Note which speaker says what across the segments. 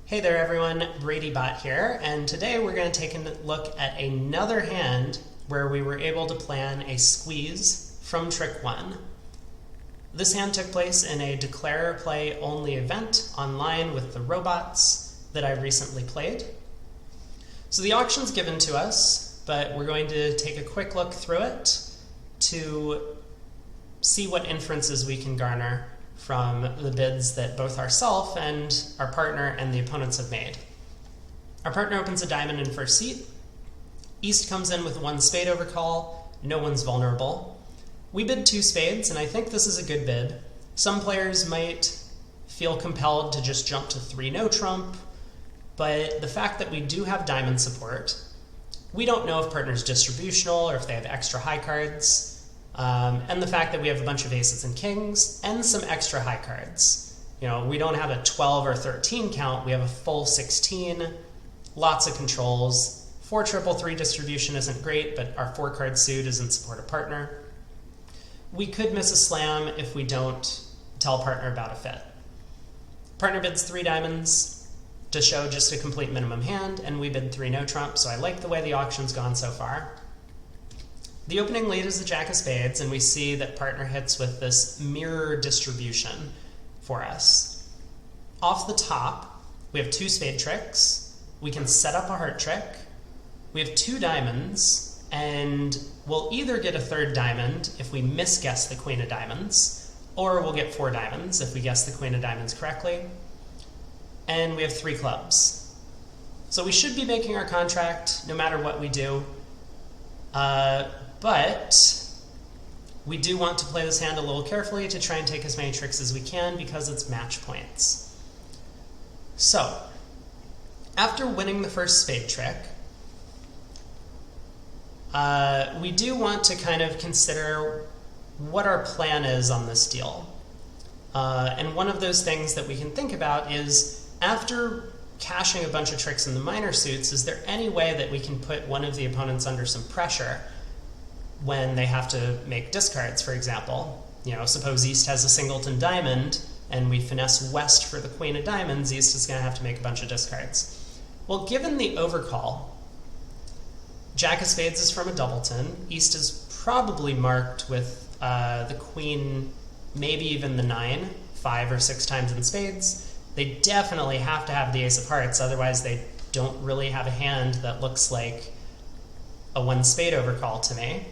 Speaker 1: Hey there everyone, BradyBot here, and today we're going to take a look at another hand where we were able to plan a squeeze from trick 1. This hand took place in a declare play only event online with the robots that I recently played. So the auction's given to us, but we're going to take a quick look through it to see what inferences we can garner from the bids that both ourselves and our partner and the opponents have made. Our partner opens a diamond in first seat. East comes in with 1 spade overcall. No one's vulnerable. We bid 2 spades, and I think this is a good bid. Some players might feel compelled to just jump to 3 no trump, but the fact that we do have diamond support, we don't know if partner's distributional or if they have extra high cards. And the fact that we have a bunch of aces and kings and some extra high cards. You know, we don't have a 12 or 13 count, we have a full 16, lots of controls. 4-3-3 distribution isn't great, but our 4-card suit is in support of partner. We could miss a slam if we don't tell partner about a fit. Partner bids 3 diamonds to show just a complete minimum hand, and we bid 3 no trump, so I like the way the auction's gone so far. The opening lead is the jack of spades, and we see that partner hits with this mirror distribution for us. Off the top, we have 2 spade tricks. We can set up a heart trick. We have 2 diamonds, and we'll either get a 3rd diamond if we misguess the queen of diamonds, or we'll get 4 diamonds if we guess the queen of diamonds correctly. And we have 3 clubs. So we should be making our contract no matter what we do. But we do want to play this hand a little carefully to try and take as many tricks as we can because it's match points. So, after winning the first spade trick, we do want to kind of consider what our plan is on this deal. And one of those things that we can think about is, after cashing a bunch of tricks in the minor suits, is there any way that we can put one of the opponents under some pressure when they have to make discards, for example? You know, suppose East has a singleton diamond and we finesse West for the queen of diamonds, East is going to have to make a bunch of discards. Well, given the overcall, jack of spades is from a doubleton, East is probably marked with the queen, maybe even the 9, 5 or 6 times in spades. They definitely have to have the ace of hearts, otherwise they don't really have a hand that looks like a 1 spade overcall to me.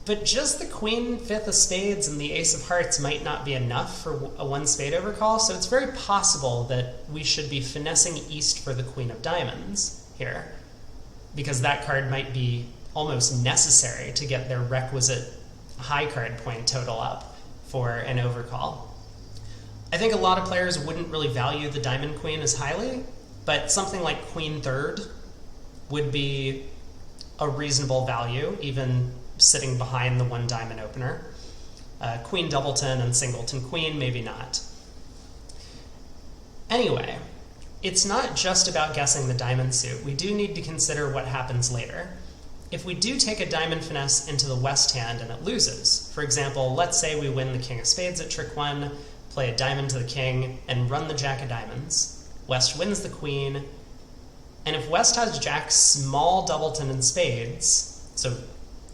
Speaker 1: But just the queen, 5th of spades, and the ace of hearts might not be enough for a 1 spade overcall, so it's very possible that we should be finessing East for the queen of diamonds here, because that card might be almost necessary to get their requisite high card point total up for an overcall. I think a lot of players wouldn't really value the diamond queen as highly, but something like queen 3rd would be a reasonable value, even sitting behind the 1 diamond opener. Queen doubleton and singleton queen, maybe not. Anyway, it's not just about guessing the diamond suit. We do need to consider what happens later. If we do take a diamond finesse into the West hand and it loses, for example, let's say we win the king of spades at trick 1, play a diamond to the king, and run the jack of diamonds. West wins the queen, and if West has jack small doubleton and spades, so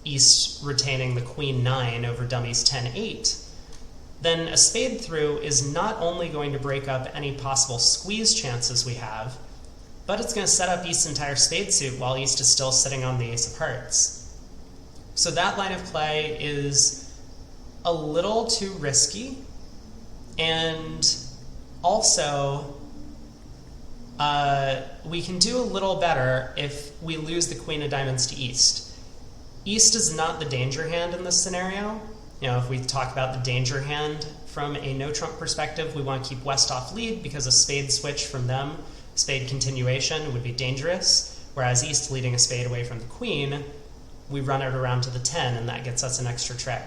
Speaker 1: East retaining the queen 9 over dummies 10-8, then a spade through is not only going to break up any possible squeeze chances we have, but it's going to set up East's entire spade suit while East is still sitting on the ace of hearts. So that line of play is a little too risky, and also we can do a little better if we lose the queen of diamonds to East. East is not the danger hand in this scenario. You know, if we talk about the danger hand from a no-trump perspective, we want to keep West off lead because a spade switch from them, spade continuation, would be dangerous, whereas East leading a spade away from the queen, we run it around to the 10, and that gets us an extra trick.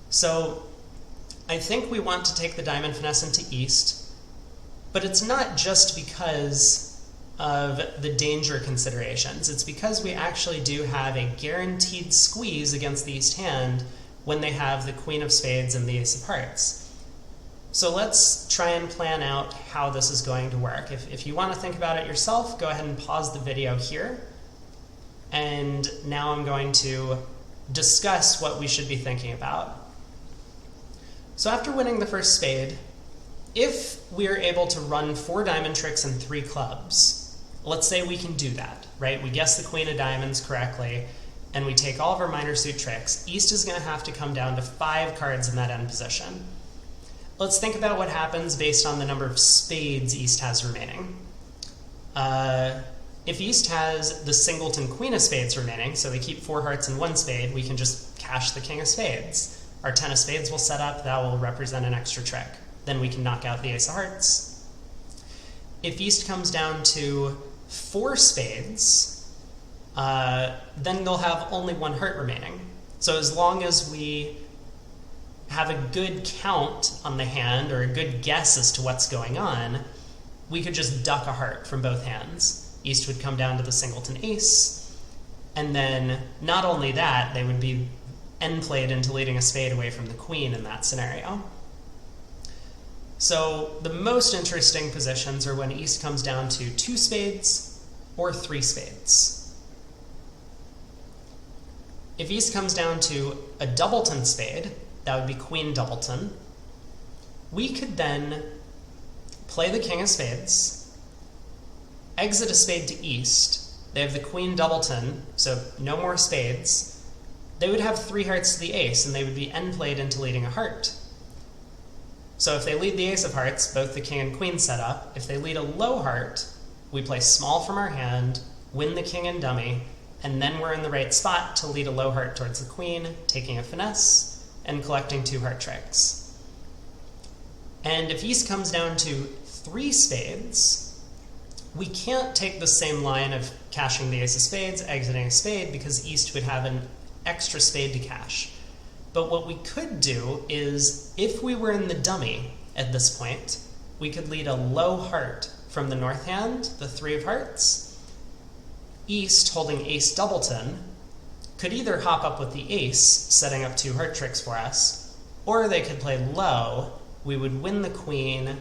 Speaker 1: So I think we want to take the diamond finesse into East, but it's not just because of the danger considerations. It's because we actually do have a guaranteed squeeze against the East hand when they have the queen of spades and the ace of hearts. So let's try and plan out how this is going to work. If you want to think about it yourself, go ahead and pause the video here. And now I'm going to discuss what we should be thinking about. So after winning the first spade, if we're able to run 4 diamond tricks and 3 clubs, let's say we can do that, right? We guess the queen of diamonds correctly, and we take all of our minor suit tricks. East is going to have to come down to 5 cards in that end position. Let's think about what happens based on the number of spades East has remaining. If East has the singleton queen of spades remaining, so they keep 4 hearts and 1 spade, we can just cash the king of spades. Our 10 of spades will set up, that will represent an extra trick. Then we can knock out the ace of hearts. If East comes down to 4 spades, then they'll have only 1 heart remaining. So as long as we have a good count on the hand, or a good guess as to what's going on, we could just duck a heart from both hands. East would come down to the singleton ace, and then not only that, they would be end played into leading a spade away from the queen in that scenario. So the most interesting positions are when East comes down to 2 spades or 3 spades. If East comes down to a doubleton spade, that would be queen doubleton, we could then play the king of spades, exit a spade to East. They have the queen doubleton, so no more spades. They would have 3 hearts to the ace, and they would be end played into leading a heart. So if they lead the ace of hearts, both the king and queen set up. If they lead a low heart, we play small from our hand, win the king and dummy, and then we're in the right spot to lead a low heart towards the queen, taking a finesse, and collecting 2 heart tricks. And if East comes down to 3 spades, we can't take the same line of cashing the ace of spades, exiting a spade, because East would have an extra spade to cash. But what we could do is, if we were in the dummy at this point, we could lead a low heart from the north hand, the 3 of hearts. East, holding ace doubleton, could either hop up with the ace, setting up 2 heart tricks for us, or they could play low. We would win the queen,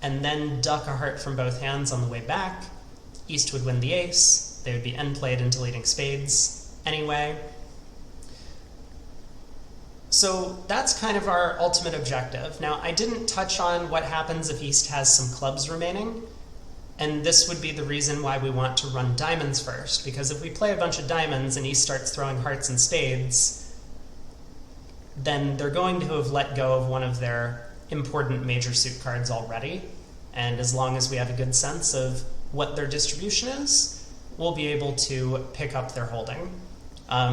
Speaker 1: and then duck a heart from both hands on the way back. East would win the ace. They would be end played into leading spades anyway. So that's kind of our ultimate objective. Now, I didn't touch on what happens if East has some clubs remaining, and this would be the reason why we want to run diamonds first, because if we play a bunch of diamonds and East starts throwing hearts and spades, then they're going to have let go of one of their important major suit cards already, and as long as we have a good sense of what their distribution is, we'll be able to pick up their holding.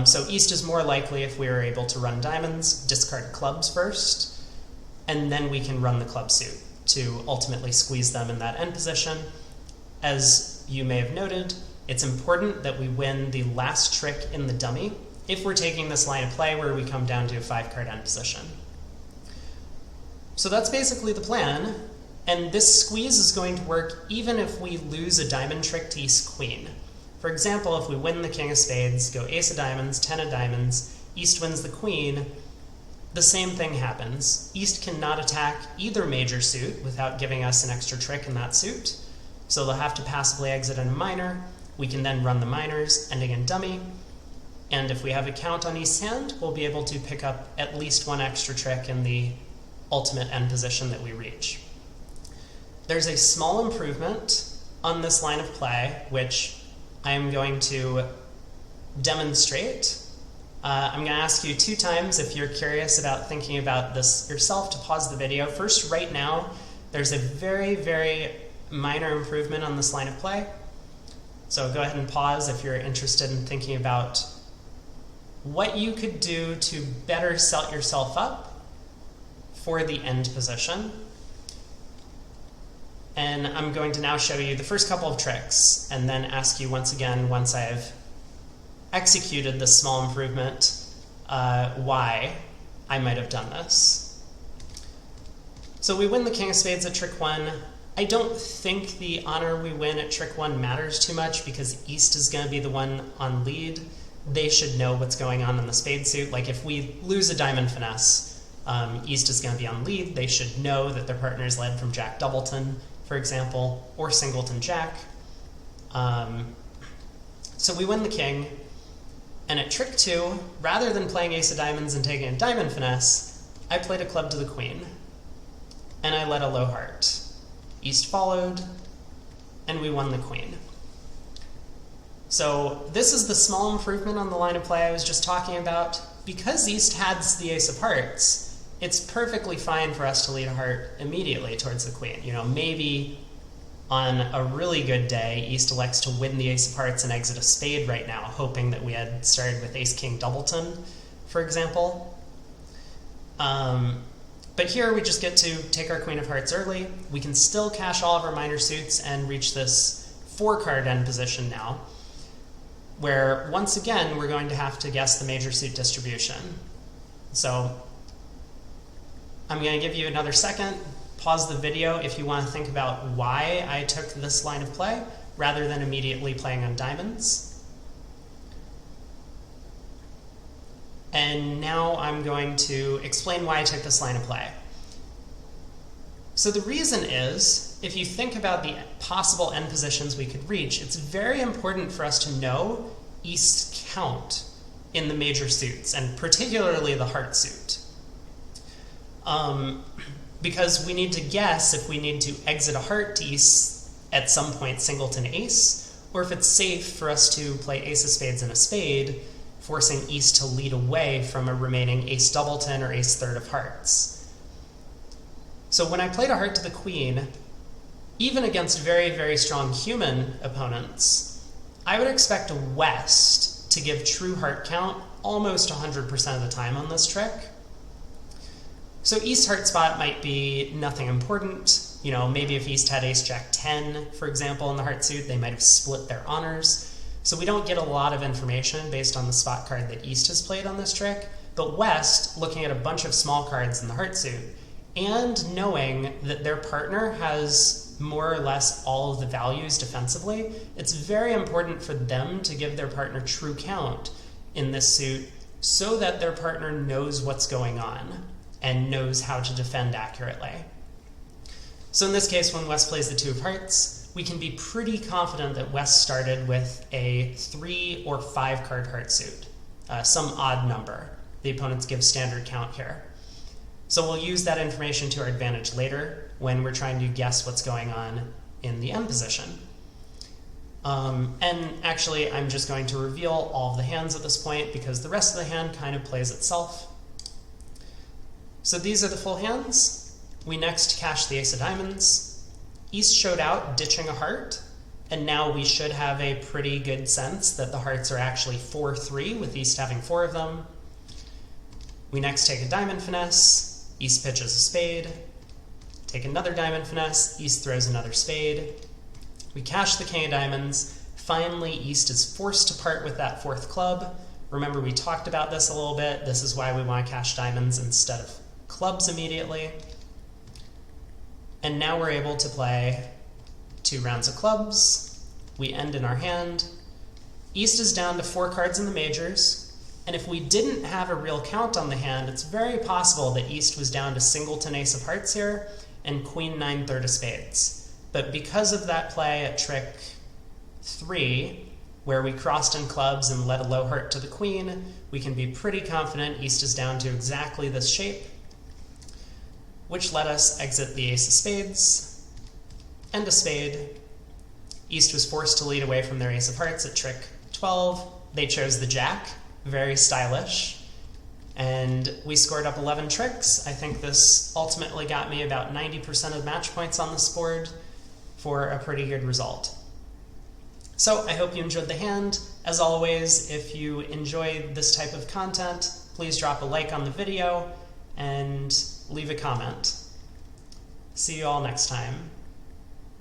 Speaker 1: So East is more likely, if we are able to run diamonds, discard clubs first, and then we can run the club suit to ultimately squeeze them in that end position. As you may have noted, it's important that we win the last trick in the dummy if we're taking this line of play where we come down to a 5-card end position. So that's basically the plan, and this squeeze is going to work even if we lose a diamond trick to East queen. For example, if we win the king of spades, go ace of diamonds, 10 of diamonds, East wins the queen, the same thing happens. East cannot attack either major suit without giving us an extra trick in that suit, so they'll have to passively exit in a minor. We can then run the minors, ending in dummy, and if we have a count on East's hand, we'll be able to pick up at least 1 extra trick in the ultimate end position that we reach. There's a small improvement on this line of play, which I'm going to demonstrate. I'm going to ask you 2 times, if you're curious about thinking about this yourself, to pause the video. First, right now, there's a very, very minor improvement on this line of play. So go ahead and pause if you're interested in thinking about what you could do to better set yourself up for the end position. And I'm going to now show you the first couple of tricks, and then ask you once again, once I've executed this small improvement, why I might have done this. So we win the king of spades at trick 1. I don't think the honor we win at trick 1 matters too much, because East is going to be the one on lead. They should know what's going on in the spade suit. Like if we lose a diamond finesse, East is going to be on lead. They should know that their partner is led from Jack Doubleton, for example, or Singleton Jack. So we win the king, and at trick 2, rather than playing ace of diamonds and taking a diamond finesse, I played a club to the queen, and I led a low heart. East followed, and we won the queen. So this is the small improvement on the line of play I was just talking about. Because East has the ace of hearts, it's perfectly fine for us to lead a heart immediately towards the queen. You know, maybe on a really good day, East elects to win the ace of hearts and exit a spade right now, hoping that we had started with ace-king Doubleton, for example. But here we just get to take our queen of hearts early. We can still cash all of our minor suits and reach this 4-card end position now, where once again we're going to have to guess the major suit distribution. So I'm going to give you another second. Pause the video if you want to think about why I took this line of play rather than immediately playing on diamonds. And now I'm going to explain why I took this line of play. So the reason is, if you think about the possible end positions we could reach, it's very important for us to know East's count in the major suits, and particularly the heart suit. Because we need to guess if we need to exit a heart to East at some point Singleton ace, or if it's safe for us to play ace of spades and a spade, forcing East to lead away from a remaining ace Doubleton or ace third of hearts. So when I played a heart to the queen, even against very, very strong human opponents, I would expect West to give true heart count almost 100% of the time on this trick. So East heart spot might be nothing important. You know, maybe if East had ace jack 10, for example, in the heart suit, they might have split their honors. So we don't get a lot of information based on the spot card that East has played on this trick. But West, looking at a bunch of small cards in the heart suit, and knowing that their partner has more or less all of the values defensively, it's very important for them to give their partner true count in this suit so that their partner knows what's going on and knows how to defend accurately. So in this case, when West plays the 2 of hearts, we can be pretty confident that West started with a 3 or 5 card heart suit, some odd number. The opponents give standard count here. So we'll use that information to our advantage later when we're trying to guess what's going on in the end position. And actually, I'm just going to reveal all of the hands at this point because the rest of the hand kind of plays itself. So these are the full hands. We next cash the ace of diamonds. East showed out ditching a heart, and now we should have a pretty good sense that the hearts are actually 4-3, with East having 4 of them. We next take a diamond finesse. East pitches a spade. Take another diamond finesse. East throws another spade. We cash the king of diamonds. Finally, East is forced to part with that 4th club. Remember, we talked about this a little bit. This is why we want to cash diamonds instead of clubs immediately. And now we're able to play 2 rounds of clubs. We end in our hand. East is down to 4 cards in the majors, and if we didn't have a real count on the hand, it's very possible that East was down to Singleton ace of hearts here and queen 9 third of spades. But because of that play at trick 3, where we crossed in clubs and led a low heart to the queen, we can be pretty confident East is down to exactly this shape, which let us exit the ace of spades and a spade. East was forced to lead away from their ace of hearts at trick 12. They chose the jack, very stylish, and we scored up 11 tricks. I think this ultimately got me about 90% of match points on this board for a pretty good result. So I hope you enjoyed the hand. As always, if you enjoy this type of content, please drop a like on the video and leave a comment. See you all next time.